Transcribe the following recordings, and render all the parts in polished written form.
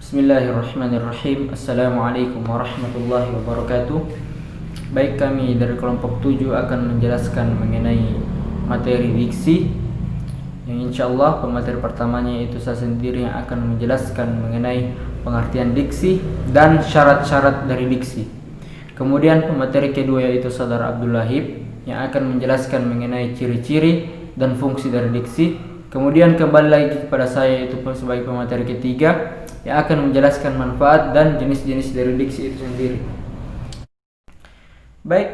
Bismillahirrahmanirrahim. Assalamualaikum warahmatullahi wabarakatuh. Baik, kami dari kelompok 7 akan menjelaskan mengenai materi diksi, yang insyaallah pemateri pertamanya itu saya sendiri yang akan menjelaskan mengenai pengertian diksi dan syarat-syarat dari diksi. Kemudian pemateri kedua yaitu Saudara Abdul Wahib yang akan menjelaskan mengenai ciri-ciri dan fungsi dari diksi. Kemudian kembali lagi kepada saya itu sebagai pemateri ketiga yang akan menjelaskan manfaat dan jenis-jenis dari diksi itu sendiri. Baik,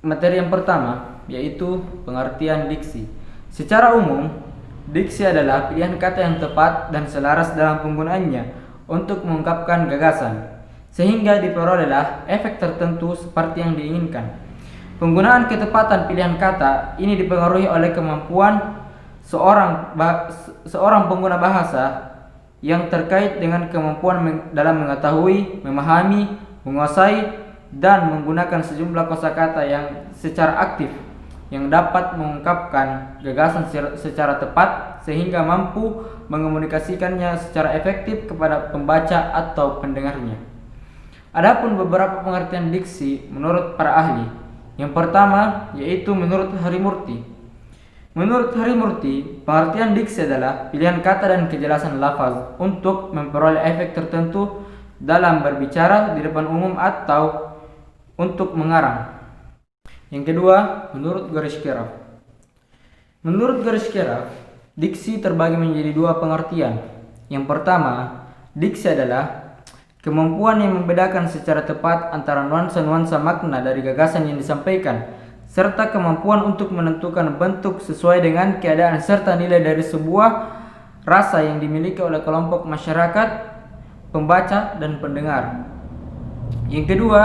materi yang pertama yaitu pengertian diksi. Secara umum, diksi adalah pilihan kata yang tepat dan selaras dalam penggunaannya untuk mengungkapkan gagasan, sehingga diperolehlah efek tertentu seperti yang diinginkan. Penggunaan ketepatan pilihan kata ini dipengaruhi oleh kemampuan seorang pengguna bahasa yang terkait dengan kemampuan dalam mengetahui, memahami, menguasai, dan menggunakan sejumlah kosakata yang secara aktif yang dapat mengungkapkan gagasan secara tepat sehingga mampu mengomunikasikannya secara efektif kepada pembaca atau pendengarnya. Adapun beberapa pengertian diksi menurut para ahli. Yang pertama yaitu menurut Harimurti. Menurut Harimurti, pengertian diksi adalah pilihan kata dan kejelasan lafaz untuk memperoleh efek tertentu dalam berbicara di depan umum atau untuk mengarang. Yang kedua, menurut Garis Keraf. Menurut Garis Keraf, diksi terbagi menjadi dua pengertian. Yang pertama, diksi adalah kemampuan yang membedakan secara tepat antara nuansa-nuansa makna dari gagasan yang disampaikan, serta kemampuan untuk menentukan bentuk sesuai dengan keadaan serta nilai dari sebuah rasa yang dimiliki oleh kelompok masyarakat, pembaca, dan pendengar. Yang kedua,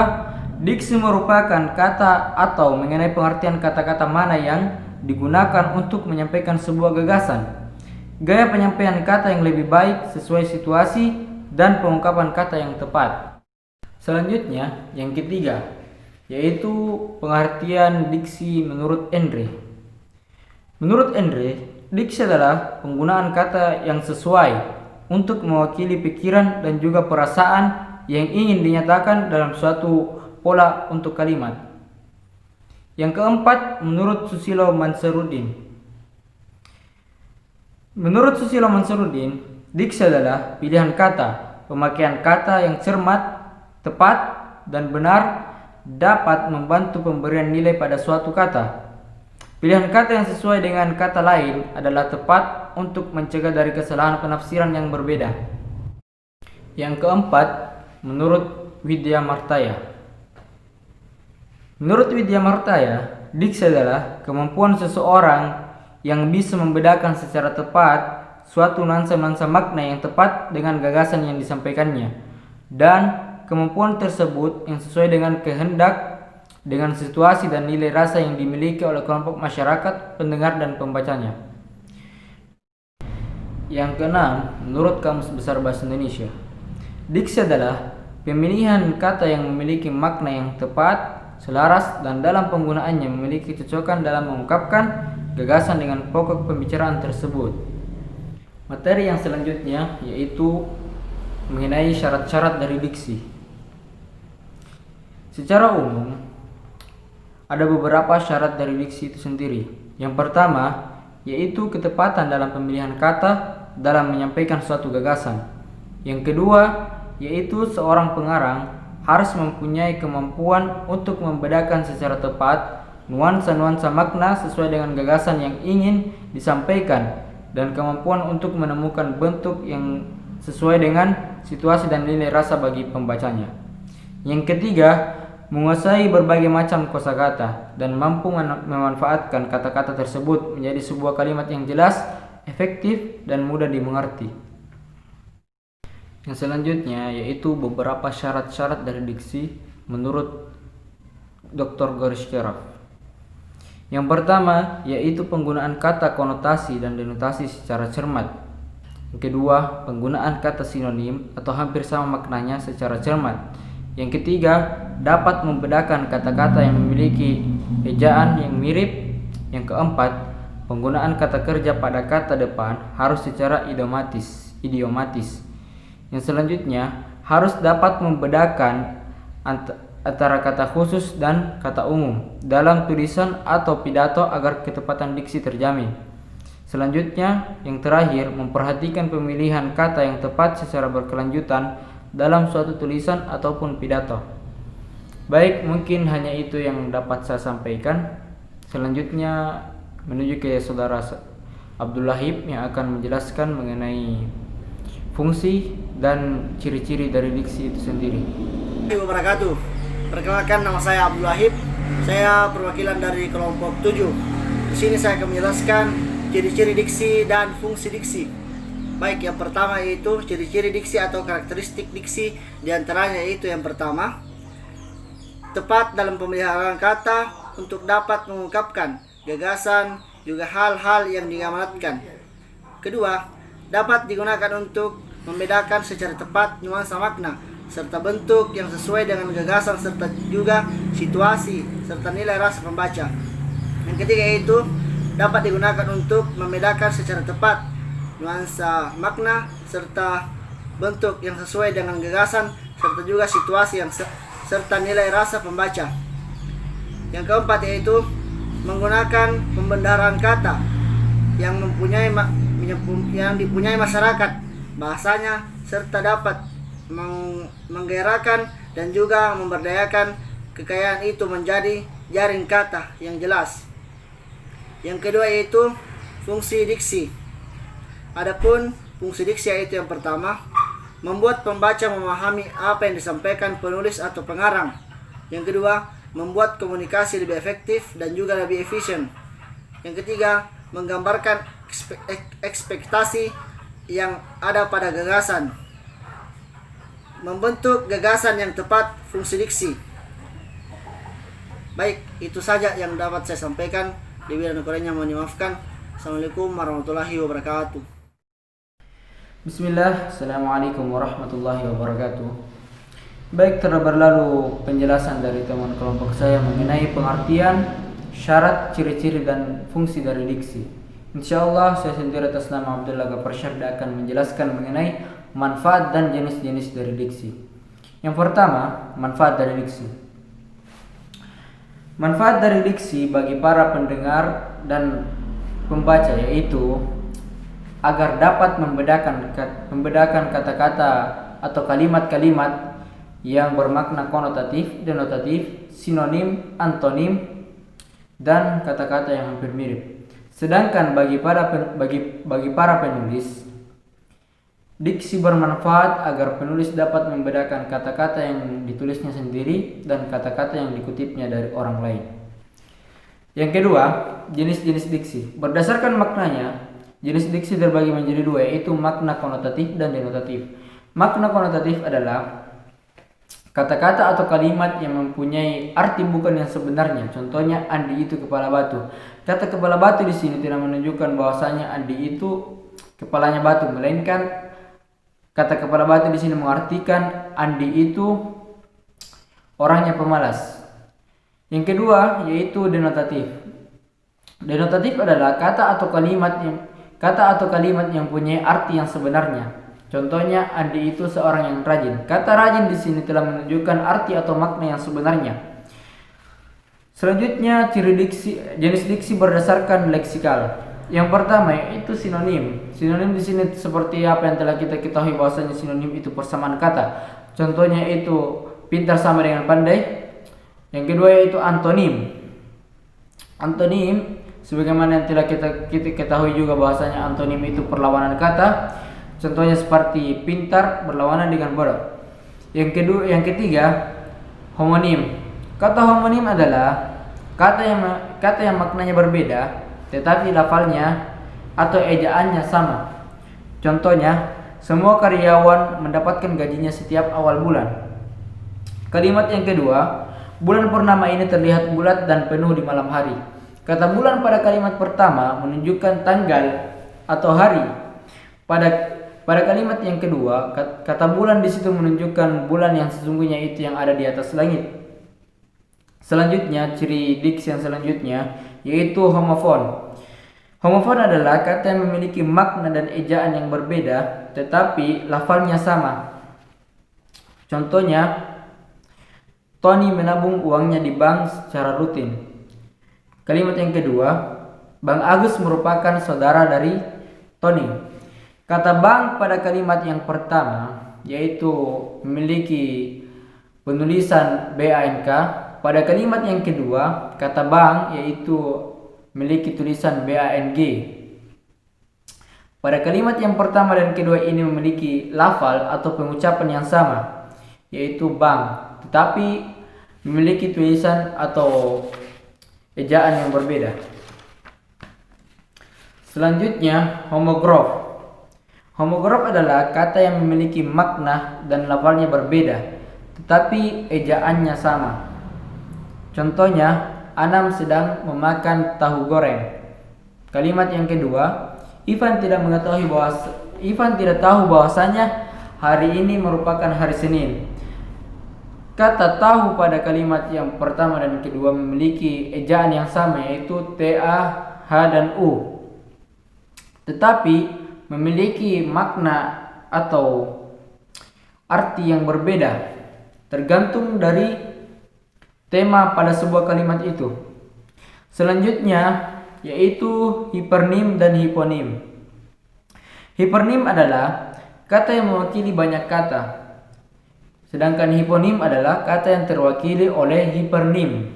diksi merupakan kata atau mengenai pengertian kata-kata mana yang digunakan untuk menyampaikan sebuah gagasan, gaya penyampaian kata yang lebih baik sesuai situasi, dan pengungkapan kata yang tepat. Selanjutnya, yang ketiga, yaitu pengertian diksi menurut Endre. Menurut Endre, diksi adalah penggunaan kata yang sesuai untuk mewakili pikiran dan juga perasaan yang ingin dinyatakan dalam suatu pola untuk kalimat. Yang keempat, menurut Susilo Mansaruddin. Menurut Susilo Mansaruddin, diksi adalah pilihan kata, pemakaian kata yang cermat, tepat, dan benar dapat membantu pemberian nilai pada suatu kata. Pilihan kata yang sesuai dengan kata lain adalah tepat untuk mencegah dari kesalahan penafsiran yang berbeda. Yang keempat, menurut Widya Martaya. Menurut Widya Martaya, diksi adalah kemampuan seseorang yang bisa membedakan secara tepat suatu nuansa-nuansa makna yang tepat dengan gagasan yang disampaikannya, dan kemampuan tersebut yang sesuai dengan kehendak, dengan situasi dan nilai rasa yang dimiliki oleh kelompok masyarakat, pendengar, dan pembacanya. Yang keenam, menurut Kamus Besar Bahasa Indonesia, diksi adalah pemilihan kata yang memiliki makna yang tepat, selaras, dan dalam penggunaannya memiliki kecocokan dalam mengungkapkan gagasan dengan pokok pembicaraan tersebut. Materi yang selanjutnya yaitu mengenai syarat-syarat dari diksi. Secara umum, ada beberapa syarat dari diksi itu sendiri. Yang pertama, yaitu ketepatan dalam pemilihan kata dalam menyampaikan suatu gagasan. Yang kedua, yaitu seorang pengarang harus mempunyai kemampuan untuk membedakan secara tepat nuansa-nuansa makna sesuai dengan gagasan yang ingin disampaikan, dan kemampuan untuk menemukan bentuk yang sesuai dengan situasi dan nilai rasa bagi pembacanya. Yang ketiga, menguasai berbagai macam kosakata dan mampu memanfaatkan kata-kata tersebut menjadi sebuah kalimat yang jelas, efektif, dan mudah dimengerti. Yang selanjutnya yaitu beberapa syarat-syarat dari diksi menurut Dr. Garis Keraf. Yang pertama yaitu penggunaan kata konotasi dan denotasi secara cermat. Yang kedua, penggunaan kata sinonim atau hampir sama maknanya secara cermat. Yang ketiga, dapat membedakan kata-kata yang memiliki ejaan yang mirip. Yang keempat, penggunaan kata kerja pada kata depan harus secara idiomatis. Yang selanjutnya, harus dapat membedakan antara kata khusus dan kata umum dalam tulisan atau pidato agar ketepatan diksi terjamin. Selanjutnya, yang terakhir, memperhatikan pemilihan kata yang tepat secara berkelanjutan dalam suatu tulisan ataupun pidato. Baik, mungkin hanya itu yang dapat saya sampaikan. Selanjutnya menuju ke saudara Abdul Lahib yang akan menjelaskan mengenai fungsi dan ciri-ciri dari diksi itu sendiri. Assalamualaikum wabarakatuh. Perkenalkan, nama saya Abdul Lahib. Saya perwakilan dari kelompok 7. Di sini saya akan menjelaskan ciri-ciri diksi dan fungsi diksi. Baik, yang pertama yaitu ciri-ciri diksi atau karakteristik diksi. Di antaranya yaitu yang pertama, tepat dalam pemeliharaan kata untuk dapat mengungkapkan gagasan juga hal-hal yang diamanatkan. Kedua, dapat digunakan untuk membedakan secara tepat nuansa makna serta bentuk yang sesuai dengan gagasan serta juga situasi serta nilai rasa pembaca. Yang ketiga yaitu dapat digunakan untuk membedakan secara tepat nuansa makna serta bentuk yang sesuai dengan gagasan serta juga situasi yang serta nilai rasa pembaca. Yang keempat yaitu menggunakan pembenaran kata yang dipunyai masyarakat bahasanya serta dapat menggairahkan dan juga memberdayakan kekayaan itu menjadi jaring kata yang jelas. Yang kedua yaitu fungsi diksi. Adapun fungsi diksi yaitu yang pertama, membuat pembaca memahami apa yang disampaikan penulis atau pengarang. Yang kedua, membuat komunikasi lebih efektif dan juga lebih efisien. Yang ketiga, menggambarkan ekspektasi yang ada pada gagasan. Membentuk gagasan yang tepat, fungsi diksi. Baik, itu saja yang dapat saya sampaikan. Lebih dan kurangnya mohon dimaafkan. Assalamualaikum warahmatullahi wabarakatuh. Bismillah, Assalamualaikum warahmatullahi wabarakatuh. Baik, telah berlalu penjelasan dari teman kelompok saya mengenai pengertian, syarat, ciri-ciri dan fungsi dari diksi. Insyaallah saya sendiri atas nama Abdullah Ghaffar Syarda akan menjelaskan mengenai manfaat dan jenis-jenis dari diksi. Yang pertama, manfaat dari diksi. Manfaat dari diksi bagi para pendengar dan pembaca yaitu agar dapat membedakan kata-kata atau kalimat-kalimat yang bermakna konotatif, denotatif, sinonim, antonim, dan kata-kata yang hampir mirip. Sedangkan bagi para penulis, diksi bermanfaat agar penulis dapat membedakan kata-kata yang ditulisnya sendiri dan kata-kata yang dikutipnya dari orang lain. Yang kedua, jenis-jenis diksi. Berdasarkan maknanya, jenis diksi terbagi menjadi dua, yaitu makna konotatif dan denotatif. Makna konotatif adalah kata-kata atau kalimat yang mempunyai arti bukan yang sebenarnya. Contohnya, Andi itu kepala batu. Kata kepala batu di sini tidak menunjukkan bahwasanya Andi itu kepalanya batu, melainkan kata kepala batu di sini mengartikan Andi itu orangnya pemalas. Yang kedua yaitu denotatif. Denotatif adalah kata atau kalimat yang punya arti yang sebenarnya. Contohnya, Andi itu seorang yang rajin. Kata rajin di sini telah menunjukkan arti atau makna yang sebenarnya. Selanjutnya, ciri diksi, jenis diksi berdasarkan leksikal. Yang pertama yaitu sinonim. Sinonim di sini seperti apa yang telah kita ketahui bahwasanya sinonim itu persamaan kata. Contohnya itu pintar sama dengan pandai. Yang kedua yaitu antonim. Antonim sebagaimana yang telah kita ketahui juga bahwasanya antonim itu perlawanan kata. Contohnya seperti pintar berlawanan dengan bodoh. Yang ketiga homonim. Kata homonim adalah kata yang maknanya berbeda tetapi lafalnya atau ejaannya sama. Contohnya, semua karyawan mendapatkan gajinya setiap awal bulan. Kalimat yang kedua, bulan purnama ini terlihat bulat dan penuh di malam hari. Kata bulan pada kalimat pertama menunjukkan tanggal atau hari. Pada kalimat yang kedua, kata bulan di situ menunjukkan bulan yang sesungguhnya itu yang ada di atas langit. Selanjutnya, ciri diksi yang selanjutnya yaitu homofon. Homofon adalah kata yang memiliki makna dan ejaan yang berbeda tetapi lafalnya sama. Contohnya, Tony menabung uangnya di bank secara rutin. Kalimat yang kedua, Bang Agus merupakan saudara dari Tony. Kata bang pada kalimat yang pertama yaitu memiliki penulisan BANK. Pada kalimat yang kedua, kata bang yaitu memiliki tulisan BANG. Pada kalimat yang pertama dan kedua ini memiliki lafal atau pengucapan yang sama, yaitu bang, tetapi memiliki tulisan atau ejaan yang berbeda. Selanjutnya, homogrof. Homogrof adalah kata yang memiliki makna dan lafalnya berbeda, tetapi ejaannya sama. Contohnya, Anam sedang memakan tahu goreng. Kalimat yang kedua, Ivan tidak tahu bahwasanya hari ini merupakan hari Senin. Kata tahu pada kalimat yang pertama dan kedua memiliki ejaan yang sama, yaitu ta, h dan u, tetapi memiliki makna atau arti yang berbeda tergantung dari tema pada sebuah kalimat itu. Selanjutnya yaitu hipernim dan hiponim. Hipernim adalah kata yang mewakili banyak kata, sedangkan hiponim adalah kata yang terwakili oleh hipernim.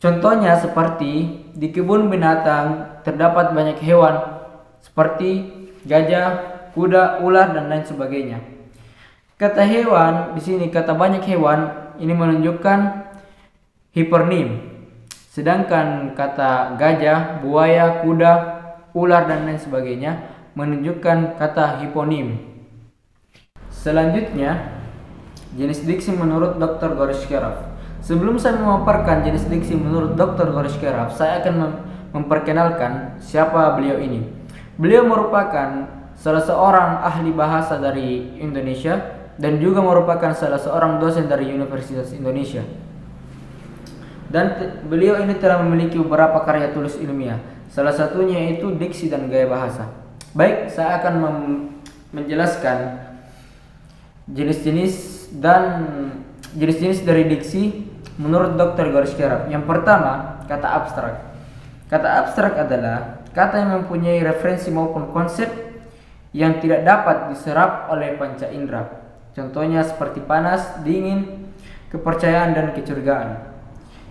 Contohnya seperti di kebun binatang terdapat banyak hewan seperti gajah, kuda, ular dan lain sebagainya. Kata hewan di sini, kata banyak hewan ini menunjukkan hipernim. Sedangkan kata gajah, buaya, kuda, ular dan lain sebagainya menunjukkan kata hiponim. Selanjutnya, jenis diksi menurut Dr. Goriskerov. Sebelum saya memaparkan jenis diksi menurut Dr. Goriskerov, saya akan memperkenalkan siapa beliau ini. Beliau merupakan salah seorang ahli bahasa dari Indonesia dan juga merupakan salah seorang dosen dari Universitas Indonesia. Dan beliau ini telah memiliki beberapa karya tulis ilmiah. Salah satunya yaitu diksi dan gaya bahasa. Baik, saya akan menjelaskan jenis-jenis dari diksi menurut Dr. Goriskerov. Yang pertama, kata abstrak. Kata abstrak adalah kata yang mempunyai referensi maupun konsep yang tidak dapat diserap oleh panca indera. Contohnya seperti panas, dingin, kepercayaan dan kecurigaan.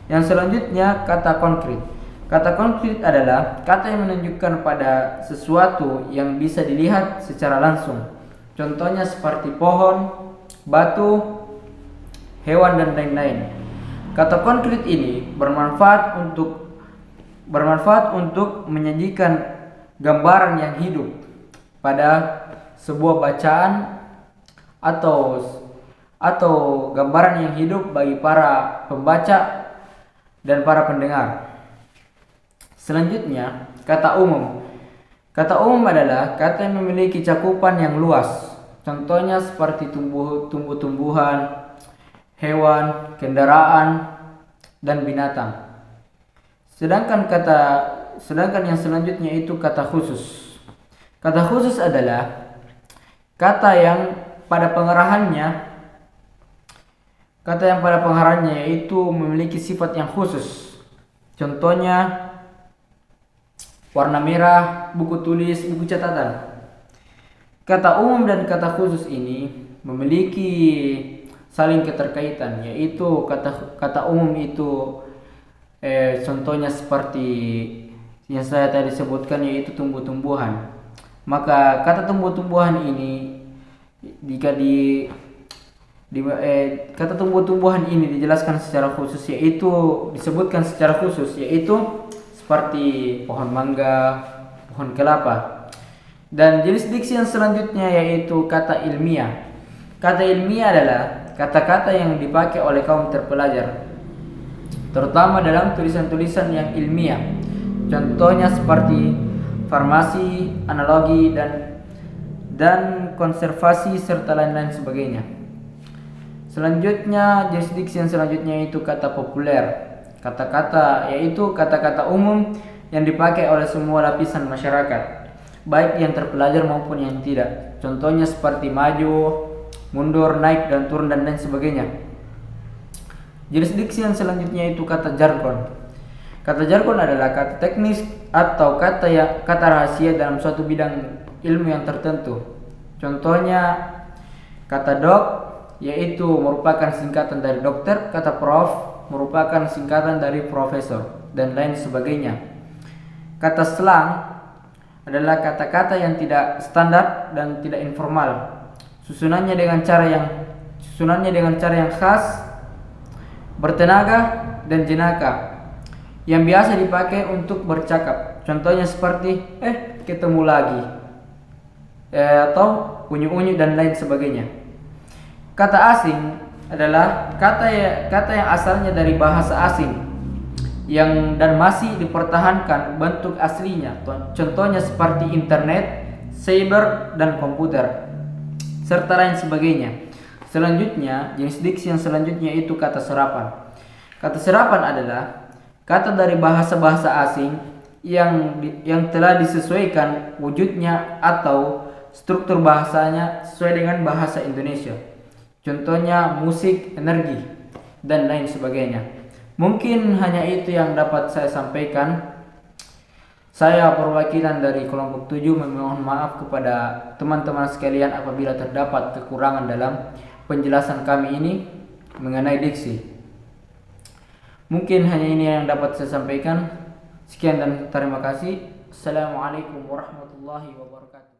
Yang selanjutnya, kata konkret. Kata konkret adalah kata yang menunjukkan pada sesuatu yang bisa dilihat secara langsung. Contohnya seperti pohon, batu, hewan dan lain-lain. Kata konkret ini bermanfaat untuk menyajikan gambaran yang hidup pada sebuah bacaan atau gambaran yang hidup bagi para pembaca dan para pendengar. Selanjutnya, kata umum. Kata umum adalah kata yang memiliki cakupan yang luas. Contohnya seperti tumbuh-tumbuhan, hewan, kendaraan, dan binatang. Sedangkan yang selanjutnya itu kata khusus. Kata khusus adalah kata yang pada pengarahannya yaitu memiliki sifat yang khusus. Contohnya warna merah, buku tulis, buku catatan. Kata umum dan kata khusus ini memiliki saling keterkaitan, yaitu kata umum itu contohnya seperti yang saya tadi sebutkan, yaitu tumbuh-tumbuhan. Maka kata tumbuh-tumbuhan ini kata tumbuh-tumbuhan ini dijelaskan secara khusus, yaitu disebutkan secara khusus, yaitu seperti pohon mangga, pohon kelapa. Dan jenis diksi yang selanjutnya yaitu kata ilmiah. Kata ilmiah adalah kata-kata yang dipakai oleh kaum terpelajar, terutama dalam tulisan-tulisan yang ilmiah. Contohnya seperti farmasi, analogi, dan konservasi serta lain-lain sebagainya. Selanjutnya, jenis diksi yang selanjutnya itu kata populer. Kata-kata yaitu kata-kata umum yang dipakai oleh semua lapisan masyarakat. baik yang terpelajar maupun yang tidak. Contohnya seperti maju, mundur, naik dan turun dan lain sebagainya. Jenis diksi yang selanjutnya itu kata jargon. Kata jargon adalah kata teknis atau kata rahasia dalam suatu bidang ilmu yang tertentu. Contohnya kata dok yaitu merupakan singkatan dari dokter, kata prof merupakan singkatan dari profesor dan lain sebagainya. Kata slang adalah kata-kata yang tidak standar dan tidak informal. Susunannya dengan cara yang khas, bertenaga dan jenaka yang biasa dipakai untuk bercakap. Contohnya seperti ketemu lagi atau unyu-unyu dan lain sebagainya. Kata asing adalah kata yang asalnya dari bahasa asing dan masih dipertahankan bentuk aslinya. Contohnya seperti internet, cyber dan komputer serta lain sebagainya. Selanjutnya, jenis diksi yang selanjutnya itu kata serapan. Kata serapan adalah kata dari bahasa-bahasa asing yang telah disesuaikan wujudnya atau struktur bahasanya sesuai dengan bahasa Indonesia. Contohnya musik, energi, dan lain sebagainya. Mungkin hanya itu yang dapat saya sampaikan. Saya perwakilan dari kelompok 7 memohon maaf kepada teman-teman sekalian apabila terdapat kekurangan dalam penjelasan kami ini mengenai diksi. Mungkin hanya ini yang dapat saya sampaikan. Sekian dan terima kasih. Assalamualaikum warahmatullahi wabarakatuh.